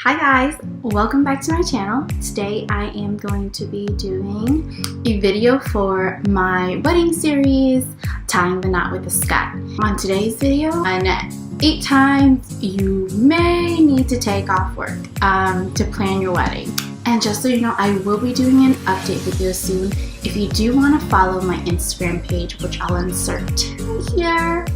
Hi guys, welcome back to my channel. Today I am going to be doing a video for my wedding series, Tying the Knot with a Scott. On today's video, on 8 times you may need to take off work to plan your wedding. And just so you know, I will be doing an update video soon. If you do want to follow my Instagram page, which I'll insert here,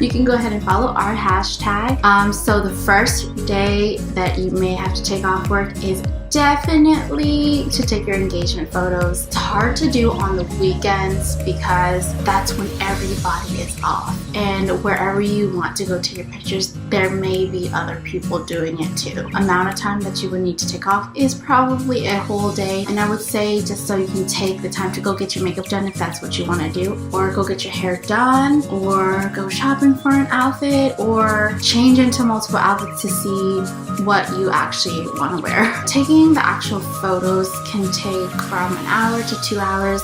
you can go ahead and follow our hashtag. So the first day that you may have to take off work is definitely to take your engagement photos. It's hard to do on the weekends because that's when everybody is off, and wherever you want to go take your pictures, there may be other people doing it too. Amount of time that you would need to take off is probably a whole day, and I would say just so you can take the time to go get your makeup done if that's what you want to do, or go get your hair done, or go shopping for an outfit, or change into multiple outfits to see what you actually want to wear. Taking the actual photos can take from an hour to 2 hours,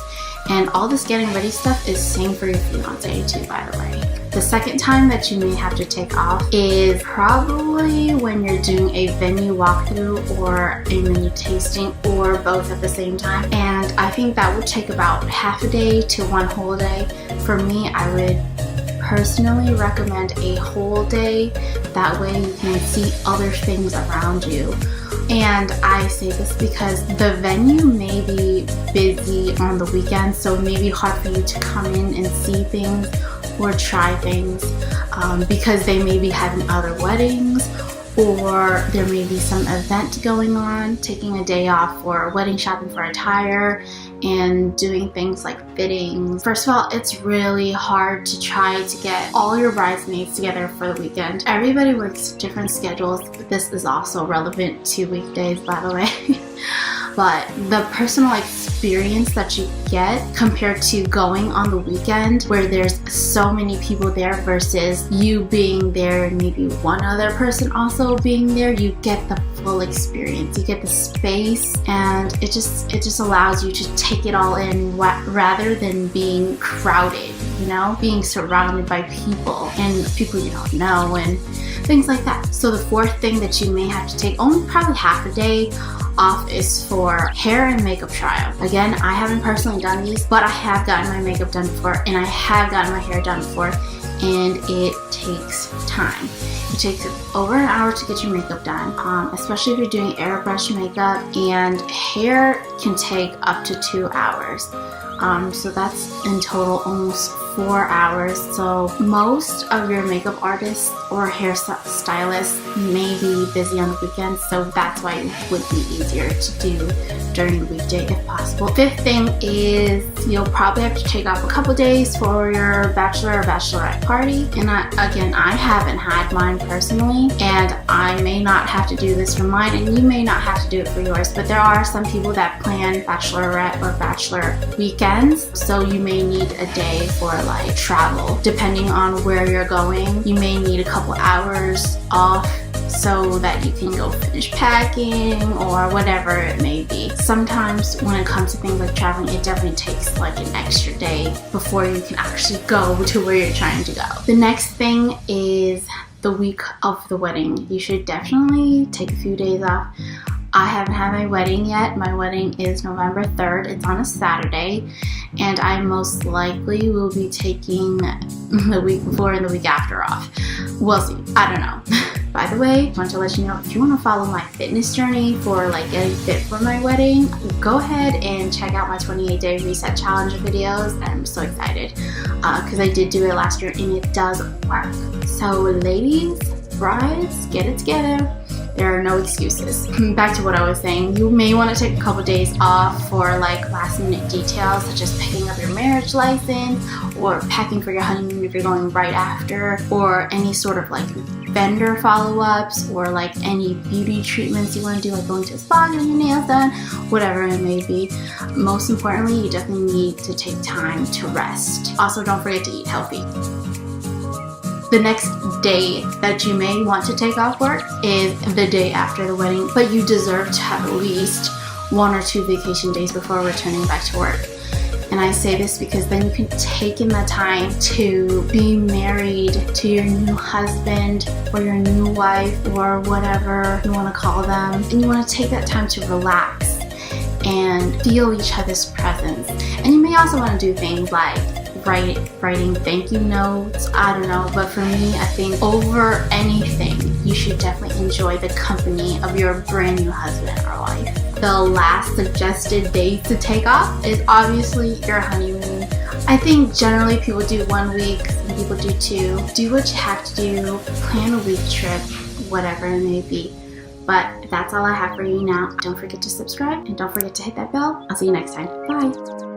and all this getting ready stuff is same for your fiance too, by the way. The second time that you may have to take off is probably when you're doing a venue walkthrough or a menu tasting, or both at the same time. And I think that would take about half a day to one whole day. For me, I would personally recommend a whole day. That way you can see other things around you. And I say this because the venue may be busy on the weekend, so it may be hard for you to come in and see things or try things because they may be having other weddings, or there may be some event going on. Taking a day off for wedding shopping for attire and doing things like fittings. First of all, it's really hard to try to get all your bridesmaids together for the weekend. Everybody works different schedules. This is also relevant to weekdays, by the way. But the personal experience that you get compared to going on the weekend where there's so many people there versus you being there and maybe one other person also being there, you get the full experience. You get the space, and it just allows you to take it all in rather than being crowded, you know, being surrounded by people and people you don't know and things like that. So the fourth thing that you may have to take only probably half a day off is for hair and makeup trial. Again, I haven't personally done these, but I have gotten my makeup done before, and I have gotten my hair done before, and it takes time. It takes over an hour to get your makeup done, especially if you're doing airbrush makeup, and hair can take up to 2 hours. So that's in total almost 4 hours. So most of your makeup artists or hairstylists may be busy on the weekends, so that's why it would be easier to do during the weekday if possible. Fifth thing is you'll probably have to take off a couple days for your bachelor or bachelorette party. And I haven't had mine personally, and I may not have to do this for mine, and you may not have to do it for yours, but there are some people that plan bachelorette or bachelor weekends, so you may need a day for like travel. Depending on where you're going, you may need a couple hours off so that you can go finish packing or whatever it may be. Sometimes when it comes to things like traveling, it definitely takes like an extra day before you can actually go to where you're trying to go. The next thing is the week of the wedding. You should definitely take a few days off. I haven't had my wedding yet. My wedding is November 3rd. It's on a Saturday, and I most likely will be taking the week before and the week after off. We'll see. I don't know. By the way, I want to let you know, if you want to follow my fitness journey for like getting fit for my wedding, go ahead and check out my 28-day reset challenge videos. I'm so excited because I did do it last year, and it does work. So ladies, brides, get it together. There are no excuses. Back to what I was saying, you may want to take a couple days off for like last minute details, such as picking up your marriage license or packing for your honeymoon if you're going right after, or any sort of like vendor follow-ups, or like any beauty treatments you want to do, like going to a spa, getting your nails done, whatever it may be. Most importantly, you definitely need to take time to rest. Also, don't forget to eat healthy. The next day that you may want to take off work is the day after the wedding, but you deserve to have at least 1 or 2 vacation days before returning back to work. And I say this because then you can take in the time to be married to your new husband or your new wife or whatever you want to call them. And you want to take that time to relax and feel each other's presence. And you may also want to do things like writing thank you notes, I don't know, but for me, I think over anything, you should definitely enjoy the company of your brand new husband or wife. The last suggested date to take off is obviously your honeymoon. I think generally people do 1 week, some people do 2. Do what you have to do, plan a week trip, whatever it may be. But that's all I have for you now. Don't forget to subscribe and don't forget to hit that bell. I'll see you next time. Bye.